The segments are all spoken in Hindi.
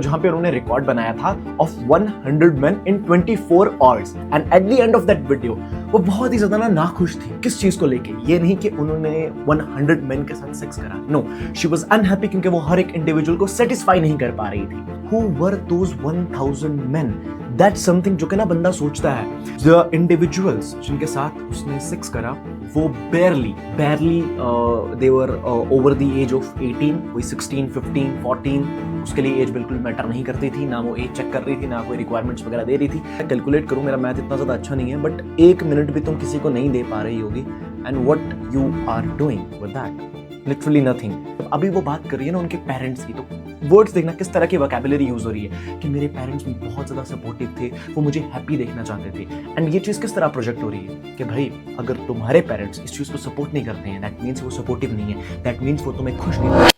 जहां पे उन्होंने रिकॉर्ड बनाया था of 100 men in 24 hours and at the end of that video वो बहुत ही ज्यादा नाखुश थी। किस चीज को लेके? ये नहीं कि उन्होंने 100 men के साथ सेक्स करा, नो, शी वाज अनहैप्पी क्योंकि वो हर एक इंडिविजुअल को सेटिस्फाई नहीं कर पा रही थी। Who were those 1000 men? That's something जो कि ना बंदा सोचता है। The individuals जिनके साथ उसने सेक्स करा वो barely they were over the age of 18, कोई 16, 15, 14, उसके लिए एज बिल्कुल मैटर नहीं करती थी, ना वो एज चेक कर रही थी, ना कोई रिक्वायरमेंट्स वगैरह दे रही थी। कैलकुलेट करूं, मेरा मैथ इतना ज़्यादा अच्छा नहीं है, बट 1 मिनट भी तुम किसी को नहीं दे पा रही होगी, and what you are doing with that, literally nothing. अभी वो बात कर रही है ना उनके पेरेंट्स की, तो वर्ड्स देखना किस तरह की वोकैबुलरी यूज हो रही है कि मेरे पेरेंट्स भी बहुत ज़्यादा सपोर्टिव थे, वो मुझे हैप्पी देखना चाहते थे। एंड ये चीज़ किस तरह प्रोजेक्ट हो रही है कि भाई अगर तुम्हारे पेरेंट्स इस चीज़ को सपोर्ट नहीं करते हैं, दैट मीन्स वो सपोर्टिव नहीं है, दैट मीन्स वो तुम्हें खुश नहीं।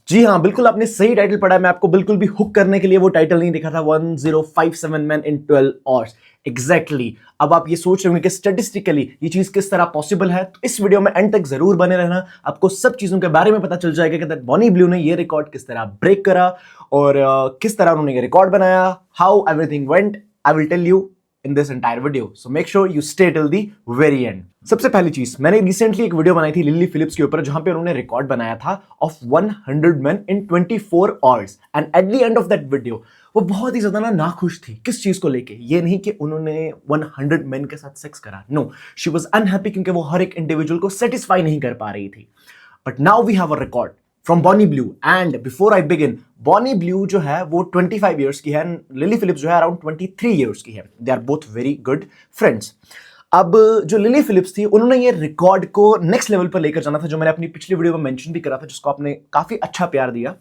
जी हाँ, बिल्कुल आपने सही टाइटल पढ़ा है। मैं आपको बिल्कुल भी हुक करने के लिए वो टाइटल नहीं दिखा था 1057 men in 12 hours एग्जैक्टली। अब आप ये सोच रहे होंगे कि स्टैटिस्टिकली ये चीज किस तरह पॉसिबल है, तो इस वीडियो में एंड तक जरूर बने रहना। आपको सब चीजों के बारे में पता चल जाएगा कि बॉनी ब्लू ने ये रिकॉर्ड किस तरह ब्रेक करा और किस तरह उन्होंने ये रिकॉर्ड बनाया, how everything went. I will tell you in this entire video, so make sure you stay till the very end. सबसे पहली चीज, मैंने रिसेंटली एक वीडियो बनाई थी लिली फिलिप्स के ऊपर जहां पे उन्होंने रिकॉर्ड बनाया था of 100 men in 24 hours and at the end of that video वो बहुत ही ज्यादा नाखुश थी। किस चीज को लेके? ये नहीं कि उन्होंने 100 men के साथ सेक्स करा, नो, शी वाज अनहैप्पी क्योंकि वो हर एक इंडिविजुअल को सेटिस्फाई नहीं कर पा रही थी। But now we have a record from Bonnie Blue, and before I begin, Bonnie Blue जो है वो 25 ईयर्स की है, लिली फिलिप्स जो है अराउंड 23 ईयर्स की है। They are both very good friends. अब जो लिली फिलिप्स थी उन्होंने ये रिकॉर्ड को नेक्स्ट लेवल पर लेकर जाना था, जो मैंने अपनी पिछली वीडियो में मेंशन भी करा था, जिसको आपने काफी अच्छा प्यार दिया।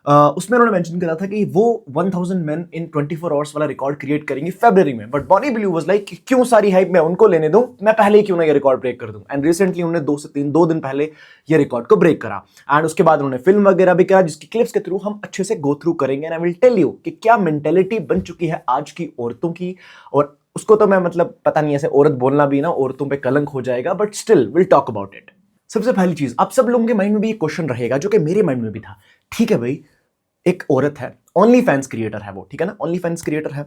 उसमें उन्होंने मेंशन करा था कि वो 1000 men in 24 hours वाला रिकॉर्ड क्रिएट करेंगे फरवरी में। But Bonnie Blue was like क्यों सारी हाइप मैं उनको लेने दूं, मैं पहले ही क्यों ना ये रिकॉर्ड ब्रेक कर दूं। एंड रिसेंटली उन्होंने 2 दिन पहले ये रिकॉर्ड को ब्रेक करा, एंड उसके बाद उन्होंने फिल्म वगैरह भी करा जिसकी क्लिप्स के थ्रू हम अच्छे से गो थ्रू करेंगे। And I will tell you कि क्या मेंटेलिटी बन चुकी है आज की औरतों की, और उसको तो मैं मतलब पता नहीं, ऐसे औरत बोलना भी ना औरतों पे कलंक हो जाएगा, but still will talk about it. सबसे पहली चीज, आप सब लोगों के माइंड में भी ये क्वेश्चन रहेगा जो कि मेरे माइंड में भी था। ठीक है भाई, एक औरत है, ओनली फैंस क्रिएटर है वो, ठीक है ना, ओनली फैंस क्रिएटर है।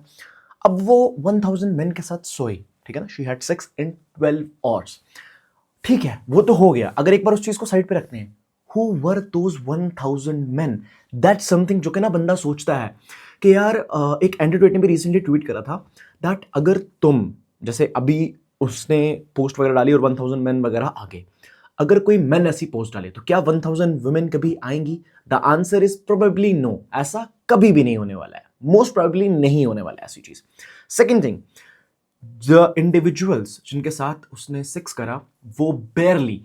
अब वो 1000 men के साथ सोई, ठीक है ना, she had sex in 12 hours, ठीक है, वो तो हो गया। अगर एक बार उस चीज को साइड पे रखते हैं, who were those 1000 men? That's something जो कि ना बंदा सोचता है कि यार एक एंड्रयू टेट ने भी रिसेंटली ट्वीट करा था दैट अगर तुम, जैसे अभी उसने पोस्ट वगैरह डाली और 1000 men वगैरह आ गए, अगर कोई मैन ऐसी पोस्ट डाले तो क्या 1000 वुमेन कभी आएंगी? The answer is probably no. ऐसा कभी भी नहीं होने वाला है, मोस्ट प्रोबेबली नहीं होने वाला है ऐसी चीज। सेकेंड थिंग, द इंडिविजुअल्स जिनके साथ उसने सेक्स करा वो barely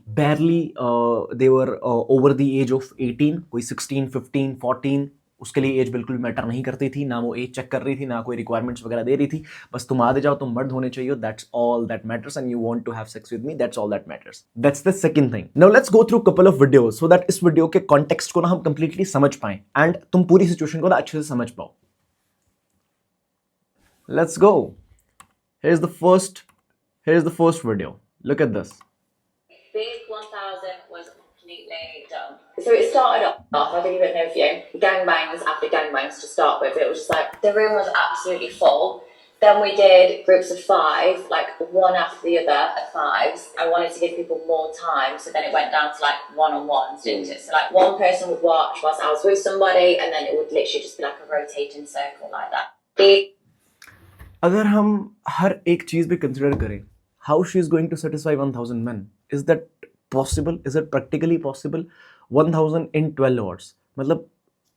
they were over the age of 18, कोई 16, 15, 14, उसके लिए एज बिल्कुल मैटर नहीं करती थी, ना वो एज चेक कर रही थी, ना कोई रिक्वायरमेंट्स वगैरह दे रही थी। बस तुम आगे जाओ, तुम मर्द होने चाहिए, that's all that matters, and you want to have sex with me, that's all that matters. That's the second thing. Now let's go through couple of videos so that इस वीडियो के कॉन्टेक्स्ट को ना हम कंप्लीटली समझ पाएं एंड तुम पूरी सिचुएशन को ना अच्छे से समझ पाओ। Let's go. Here's the first video. Look at this. Big 1000 was completely done. So it started off, I'll give you a bit of an overview. Gangbangs after gangbangs to start with. It was just like, the room was absolutely full. Then we did groups of 5, like one after the other at 5s. I wanted to give people more time, so then it went down to like one-on-ones, didn't it? So like one person would watch whilst I was with somebody, and then it would literally just be like a rotating circle like that. अगर हम हर एक चीज भी कंसिडर करें, how she is going to satisfy 1000 men? Is that possible? Is it practically possible? 1000 in 12 hours, मतलब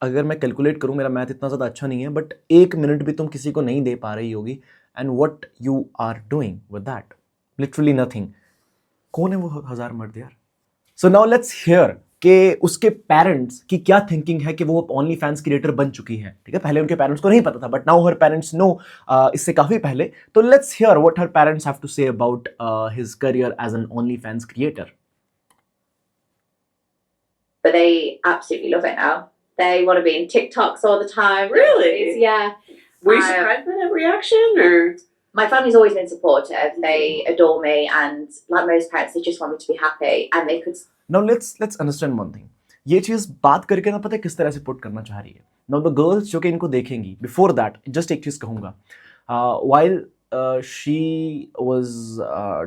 अगर मैं कैलकुलेट करूं, मेरा मैथ इतना ज़्यादा अच्छा नहीं है, बट 1 मिनट भी तुम किसी को नहीं दे पा रही होगी, and what you are doing with that, literally nothing. कौन है वो 1000 मर्द यार? सो नाउ लेट्स हियर कि उसके पेरेंट्स की क्या थिंकिंग है कि वो ओनली फैंस क्रिएटर बन चुकी है। ठीक है, पहले उनके पेरेंट्स को नहीं पता था, but now her parents know इससे काफी पहले। तो let's hear what her parents have to say about his career as an OnlyFans creator. But they absolutely love it now. They want to be in TikToks all the time. Really? Yeah. Were you surprised by that reaction, or? My family's always been supportive. They adore me, and like most parents, they just want me to be happy, and they could. Now let's understand one thing. ये चीज़ बात करके ना पता है किस तरह से पुट करना चाह रही है। नाउ द गर्ल्स जो कि इनको देखेंगी, बिफोर दैट जस्ट एक चीज़ कहूँगा, while she was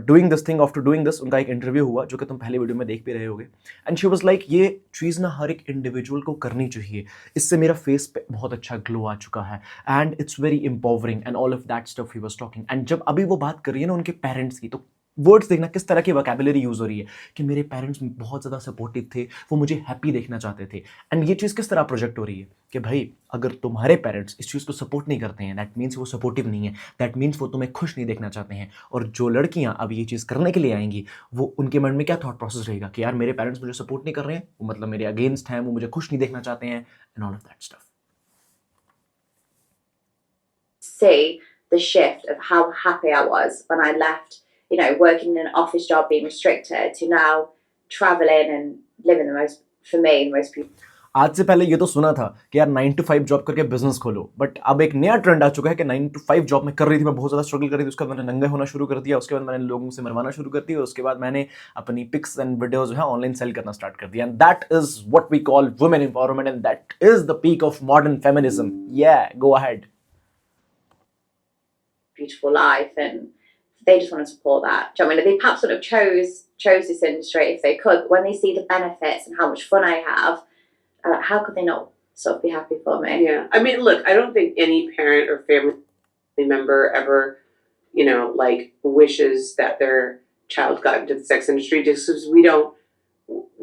doing this thing, after doing this उनका एक इंटरव्यू हुआ जो कि तुम पहले वीडियो में देख भी रहे होगे, एंड शी वॉज लाइक ये चीज़ ना हर एक इंडिविजुअल को करनी चाहिए, इससे मेरा फेस पे बहुत अच्छा ग्लो आ चुका है and it's very empowering and all of that stuff he was talking. And जब अभी वो बात कर रही है ना उनके पेरेंट्स की, तो वर्ड्स देखना किस तरह की वोकैबुलरी यूज़ हो रही है कि मेरे पेरेंट्स बहुत ज़्यादा सपोर्टिव थे, वो मुझे हैप्पी देखना चाहते थे। एंड ये चीज़ किस तरह प्रोजेक्ट हो रही है कि भाई अगर तुम्हारे पेरेंट्स इस चीज़ को सपोर्ट नहीं करते हैं, दैट मीन्स वो सपोर्टिव नहीं है, दैट मीन्स वो तुम्हें खुश नहीं देखना चाहते हैं। और जो लड़कियां अब ये चीज़ करने के लिए आएंगी, वो उनके मन में क्या थॉट प्रोसेस रहेगा कि यार मेरे पेरेंट्स मुझे सपोर्ट नहीं कर रहे हैं, वो मतलब मेरे अगेंस्ट हैं, वो मुझे खुश नहीं देखना चाहते हैं, and all of that stuff. See the shift of how happy I was when I left, working in an office job, being restricted, to now traveling and living for me, the most beautiful. आज से पहले ये तो सुना था कि यार 9 to 5 जॉब करके बिजनेस खोलो, बट अब एक नया ट्रेंड आ चुका है कि 9 to 5 जॉब में कर रही थी, मैं बहुत ज़्यादा स्ट्रगल कर रही थी, उसके बाद मैंने नंगे होना शुरू कर दिया, उसके बाद मैंने लोगों से मरवाना शुरू कर दिया, उसके बाद मैंने अपनी पिक्स एंड वीडियोज जो है ऑनलाइन सेल करना स्टार्ट कर दिया, and that is what we call women empowerment, and that is the peak of modern feminism. या go ahead. Beautiful life, and they just want to support that. Do you know what I mean? They perhaps sort of chose this industry if they could, but when they see the benefits and how much fun I have, how could they not sort of be happy for me? Yeah. I mean, look, I don't think any parent or family member ever, like wishes that their child got into the sex industry, just because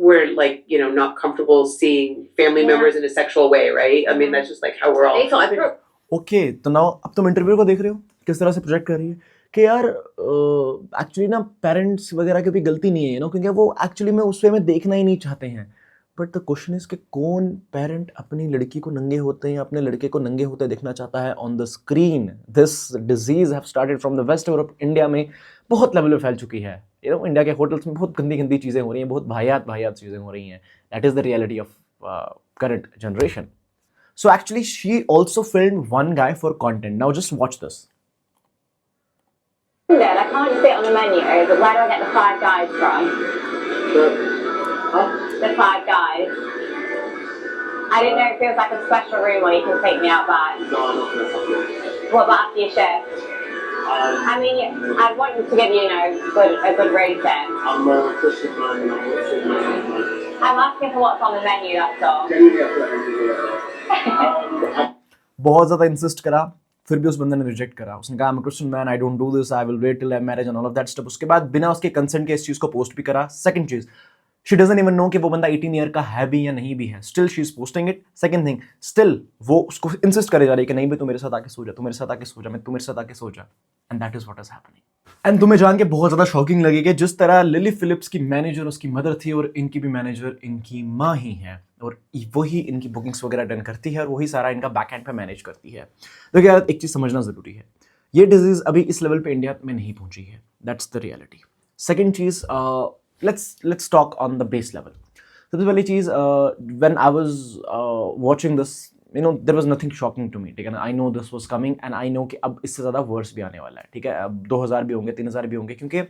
we're like, not comfortable seeing family members in a sexual way, right? I mean, that's just like how we're all. They thought I'd been okay, तो नाउ अब तुम इंटरव्यू को देख रहे हो किस तरह से प्रोजेक्ट कर रही है कि यार एक्चुअली ना पेरेंट्स वगैरह की भी गलती नहीं है, क्योंकि वो एक्चुअली में उस वे में देखना ही नहीं चाहते हैं। बट द क्वेश्चन इज कि कौन पेरेंट अपनी लड़की को नंगे होते हैं, अपने लड़के को नंगे होते देखना चाहता है on the screen. This disease have started from the west Europe, India में बहुत लेवल पे फैल चुकी है। इंडिया के होटल्स में बहुत गंदी गंदी चीज़ें हो रही हैं, बहुत भायात चीज़ें हो रही हैं। That is the reality of current generation. So actually she also filmed one guy for content. Now just watch this. I can't sit on the menu, but where do I get the 5 guys from? The 5 guys. I didn't know if it was like a special room where you can take me out back. No, I'm not going to help you. What about after your shift? I mean, I want to give you, a good rating. I'm a Christian man, I'm a Muslim man. I'm asking for what's on the menu, that's all. Can you get that and बहुत ज़्यादा इंसिस्ट करा, फिर भी उस बंदे ने रिजेक्ट करा। उसने कहा I am a Christian man, I don't do this, I will wait till I marriage and all of that stuff. उसके बाद बिना उसके कंसेंट के इस चीज़ को पोस्ट भी करा। Second cheese, she doesn't even know कि वो बंदा 18 ईयर का है भी या नहीं भी है, still she is posting it. Second thing, still वो उसको इंसिस्ट करे जा रही है कि नहीं भाई तू मेरे साथ आके सो जा, तू मेरे साथ आके सो जा, मैं तू मेरे साथ आके सो जा, and that is what is happening. And तुम्हें जान के बहुत ज़्यादा शॉकिंग लगेगा जिस तरह लिली फिलिप्स की मैनेजर उसकी मदर थी और इनकी भी मैनेजर इनकी माँ ही है, और वही इनकी बुकिंग्स वगैरह डन करती है और वही सारा इनका बैक एंड पे मैनेज करती है। देखिए यार, एक चीज़ समझना ज़रूरी है, ये डिजीज़ अभी इस लेवल पे इंडिया में नहीं पहुंची है, दैट्स द रियलिटी। सेकेंड चीज़, let's talk on the base level. सबसे पहली चीज़, when I was watching this, there was nothing shocking to me, ठीक है ना। I know this was coming and I know कि अब इससे ज़्यादा वर्स भी आने वाला है, ठीक है। अब 2000 भी होंगे, 3000 भी होंगे, क्योंकि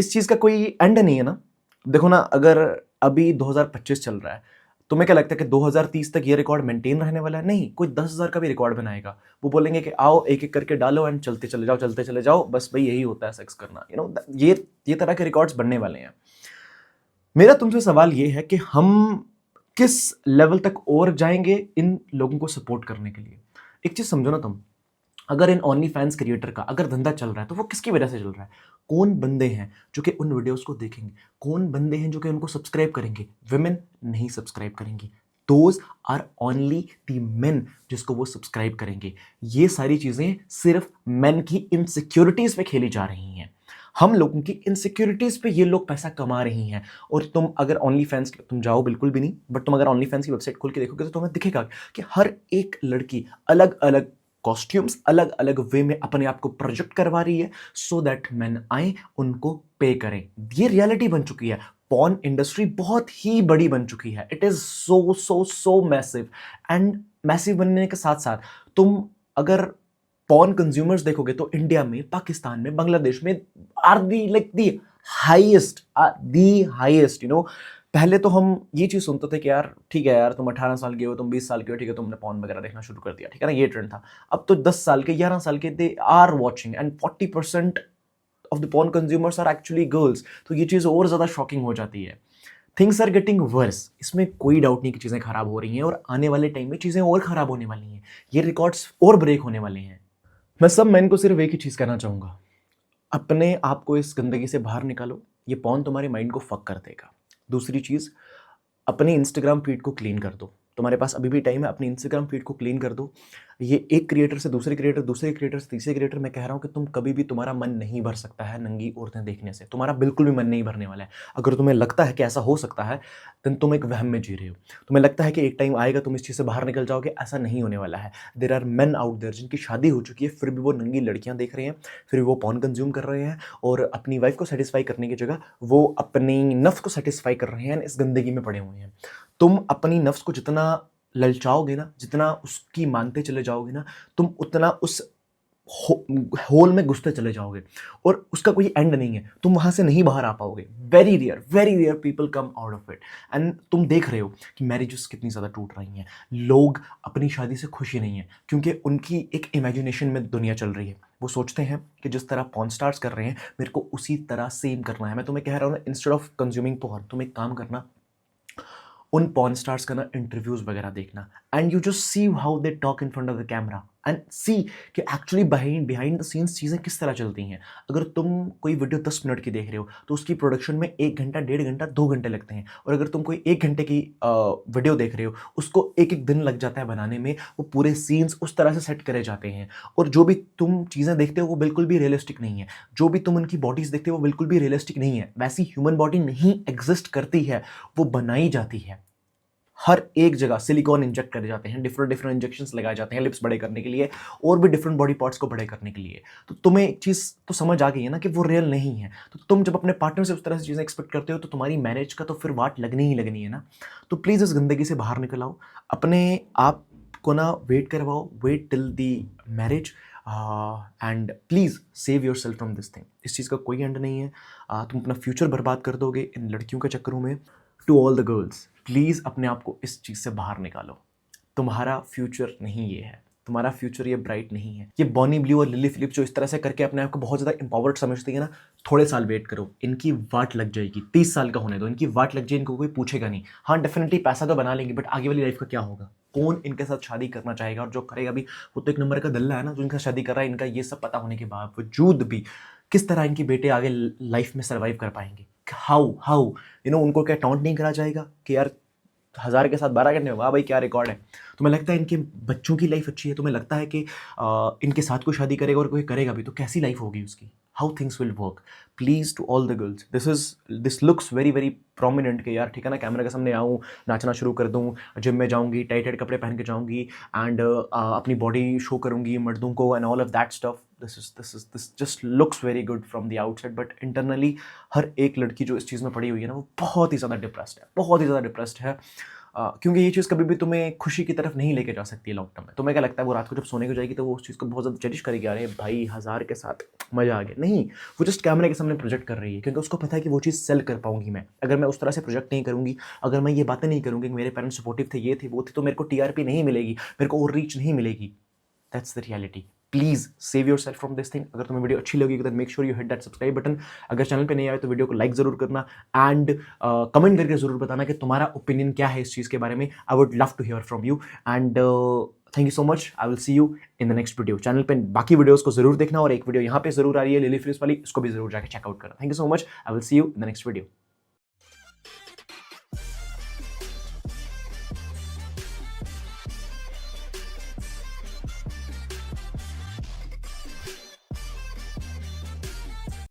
इस चीज़ का कोई एंड नहीं है ना। देखो ना, अगर अभी 2025 चल रहा है, तुम्हें क्या लगता है कि 2030 तक ये रिकॉर्ड मेंटेन रहने वाला है? नहीं, कोई 10,000 का भी रिकॉर्ड बनाएगा, वो बोलेंगे कि आओ एक एक करके डालो एंड चलते चले जाओ, बस भाई यही होता है सेक्स करना। ये तरह के रिकॉर्ड्स बनने वाले हैं। मेरा तुमसे सवाल ये है कि हम किस लेवल तक और जाएंगे इन लोगों को सपोर्ट करने के लिए। एक चीज़ समझो ना तुम, अगर इन ओनली फैंस क्रिएटर का अगर धंधा चल रहा है तो वो किसकी वजह से चल रहा है? कौन बंदे हैं जो कि उन वीडियोस को देखेंगे? कौन बंदे हैं जो कि उनको सब्सक्राइब करेंगे? विमेन नहीं सब्सक्राइब करेंगी, those are only the men जिसको वो सब्सक्राइब करेंगे। ये सारी चीज़ें सिर्फ मेन की इनसिक्योरिटीज़ पे खेली जा रही हैं। हम लोगों की इनसिक्योरिटीज़ पे ये लोग पैसा कमा रही हैं। और तुम अगर ओनली फैंस, तुम जाओ बिल्कुल भी नहीं, बट तुम अगर ओनली फैंस की वेबसाइट खोल के देखोगे तो तुम्हें दिखेगा कि हर एक लड़की अलग अलग कॉस्ट्यूम्स, अलग अलग वे में अपने आप को प्रोजेक्ट करवा रही है सो दैट मैन आए उनको पे करें। ये रियलिटी बन चुकी है। पॉर्न इंडस्ट्री बहुत ही बड़ी बन चुकी है। It is so massive, and massive बनने के साथ साथ तुम अगर पॉर्न कंज्यूमर्स देखोगे तो इंडिया में, पाकिस्तान में, बांग्लादेश में आर दी हाईएस्ट पहले तो हम ये चीज़ सुनते थे कि यार ठीक है यार, तुम 18 साल के हो, तुम 20 साल के हो, ठीक है, तुमने पॉर्न वगैरह देखना शुरू कर दिया, ठीक है ना, ये ट्रेंड था। अब तो 10 साल के, 11 साल के they are watching, and 40% of the porn consumers are actually girls. तो ये चीज़ और ज़्यादा शॉकिंग हो जाती है। थिंग्स आर गेटिंग वर्स, इसमें कोई डाउट नहीं कि चीज़ें खराब हो रही हैं, और आने वाले टाइम में चीज़ें और खराब होने वाली हैं, ये रिकॉर्ड्स और ब्रेक होने वाले हैं। मैं सब मैन को सिर्फ एक ही चीज़ कहना चाहूँगा, अपने आप को इस गंदगी से बाहर निकालो, ये पॉर्न तुम्हारे माइंड को फक कर देगा। दूसरी चीज़, अपने इंस्टाग्राम फीड को क्लीन कर दो, तुम्हारे पास अभी भी टाइम है, अपनी इंस्टाग्राम फीड को क्लीन कर दो। ये एक क्रिएटर से दूसरे क्रिएटर, दूसरे क्रिएटर से तीसरे क्रिएटर, मैं कह रहा हूँ कि तुम कभी भी, तुम्हारा मन नहीं भर सकता है नंगी औरतें देखने से, तुम्हारा बिल्कुल भी मन नहीं भरने वाला है। अगर तुम्हें लगता है कि ऐसा हो सकता है, देन तुम एक वहम में जी रहे हो। तुम्हें लगता है कि एक टाइम आएगा तुम इस चीज़ से बाहर निकल जाओगे, ऐसा नहीं होने वाला है। There are men out there जिनकी शादी हो चुकी है, फिर भी वो नंगी लड़कियां देख रहे हैं, फिर भी वो पॉर्न कंज्यूम कर रहे हैं, और अपनी वाइफ को सेटिस्फाई करने की जगह वो अपनी नफ्स को सेटिस्फाई कर रहे हैं, इस गंदगी में पड़े हुए हैं। तुम अपनी नफ्स को जितना ललचाओगे ना, जितना उसकी मानते चले जाओगे ना, तुम उतना उस होल में घुसते चले जाओगे, और उसका कोई एंड नहीं है, तुम वहां से नहीं बाहर आ पाओगे। Very rare people come out of it. And तुम देख रहे हो कि मैरिजेस कितनी ज़्यादा टूट रही हैं, लोग अपनी शादी से खुशी नहीं है, क्योंकि उनकी एक इमेजिनेशन में दुनिया चल रही है। वो सोचते हैं कि जिस तरह पॉर्न स्टार्स कर रहे हैं, मेरे को उसी तरह सेम करना है। मैं तुम्हें कह रहा हूँ ना, इंस्टेड ऑफ कंज्यूमिंग पॉर्न, तुम एक काम करना, उन पॉर्न स्टार्स का ना इंटरव्यूज वगैरह देखना, and you just see how they talk in front of the camera, and see कि एक्चुअली बिहाइंड द सीन्स चीज़ें किस तरह चलती हैं। अगर तुम कोई वीडियो 10 मिनट की देख रहे हो, तो उसकी प्रोडक्शन में 1 घंटा, 1.5 घंटा, 2 घंटे लगते हैं, और अगर तुम कोई 1 घंटे की वीडियो देख रहे हो, उसको एक दिन लग जाता है बनाने में। वो पूरे सीन्स उस तरह से सेट करे जाते हैं, और जो भी तुम चीज़ें देखते हो वो बिल्कुल भी रियलिस्टिक नहीं है। जो भी तुम उनकी बॉडीज़ देखते हो वो बिल्कुल भी रियलिस्टिक नहीं है। वैसी ह्यूमन बॉडी नहीं एग्जिस्ट करती है, वो बनाई जाती है। हर एक जगह सिलिकॉन इंजेक्ट करे जाते हैं, डिफरेंट इंजेक्शंस लगाए जाते हैं लिप्स बड़े करने के लिए, और भी डिफरेंट बॉडी पार्ट्स को बड़े करने के लिए। तो तुम्हें एक चीज़ तो समझ आ गई है ना कि वो रियल नहीं है। तो तुम जब अपने पार्टनर से उस तरह से चीज़ें एक्सपेक्ट करते हो, तो तुम्हारी मैरिज का तो फिर वाट लगनी ही लगनी है ना। तो प्लीज़ इस गंदगी से बाहर निकल आओ, अपने आप को ना वेट करवाओ, wait till the marriage, and please save yourself from this thing. इस चीज़ का कोई एंड नहीं है। तुम अपना फ्यूचर बर्बाद कर दोगे इन लड़कियों के चक्करों में। To all the girls, please अपने आप को इस चीज़ से बाहर निकालो। तुम्हारा फ्यूचर नहीं ये है, तुम्हारा फ्यूचर ये ब्राइट नहीं है। ये बॉनी ब्लू और लिली फिलिप्स जो इस तरह से करके अपने आप को बहुत ज़्यादा एम्पावर्ड समझती है ना, थोड़े साल वेट करो, इनकी वाट लग जाएगी। 30 साल का होने दो, इनकी वाट लग जाए, इनको कोई पूछेगा नहीं। हाँ, डेफिनेटली पैसा तो बना लेंगे, बट आगे वाली लाइफ का क्या होगा? कौन इनके साथ शादी करना चाहेगा? और जो करेगा भी, वो तो एक नंबर का दल्ला है ना, जो इनका शादी कर रहा है। इनका ये सब पता होने के बावजूद भी किस तरह इनकी बेटे आगे लाइफ में सर्वाइव कर पाएंगे? हाउ उनको क्या टॉन्ट नहीं करा जाएगा कि यार 1000 के साथ 12 करने, वाह भाई क्या रिकॉर्ड है। तुम्हें लगता है इनके बच्चों की लाइफ अच्छी है? तुम्हें लगता है कि इनके साथ कोई शादी करेगा और कोई करेगा भी तो कैसी लाइफ होगी उसकी? How things will work? Please to all the girls, this looks very prominent कि यार ठीक है ना, कैमरे के सामने आऊँ, नाचना शुरू कर दूँ, जिम में जाऊँगी, टाइट कपड़े पहन के जाऊँगी, एंड अपनी बॉडी शो करूँगी मर्दों को, and all of that stuff. This just looks very good from the outside, but internally हर एक लड़की जो इस चीज़ में पड़ी हुई है ना, वो बहुत ही ज़्यादा डिप्रेस्ड है, क्योंकि ये चीज़ कभी भी तुम्हें खुशी की तरफ नहीं लेके जा सकती है लॉन्ग टर्म में। तुम्हें क्या लगता है वो रात को जब सोने को जाएगी तो वो उस चीज़ को बहुत ज़्यादा चेरिश करेगी, अरे भाई 1000 के साथ मज़ा आ गया? नहीं, वो जस्ट कैमरे के सामने प्रोजेक्ट कर रही है, क्योंकि उसको पता है कि वो चीज़ सेल कर पाऊंगी मैं। अगर मैं उस तरह से प्रोजेक्ट नहीं करूँगी, अगर मैं ये बातें नहीं करूँगी कि मेरे पेरेंट्स सपोर्टिव थे, ये थे वो थे, तो मेरे को टीआरपी नहीं मिलेगी, मेरे को और रीच नहीं मिलेगी। That's the reality. Please save yourself from this thing. अगर तुम्हें वीडियो अच्छी लगेगी तो make sure you hit that subscribe button. अगर चैनल पे नहीं आए तो वीडियो को लाइक ज़रूर करना, एंड कमेंट करके ज़रूर बताना कि तुम्हारा ओपिनियन क्या है इस चीज़ के बारे में। I would love to hear from you, and thank you so much. I will see you in the next video. Channel पे बाकी वीडियोज़ को ज़रूर देखना, और एक वीडियो यहाँ पे ज़रूर आ रही है लिली फिलिप्स वाली, इसको भी ज़रूर जाकर चेकआउट करना। Thank you so much. I will see you in the next video.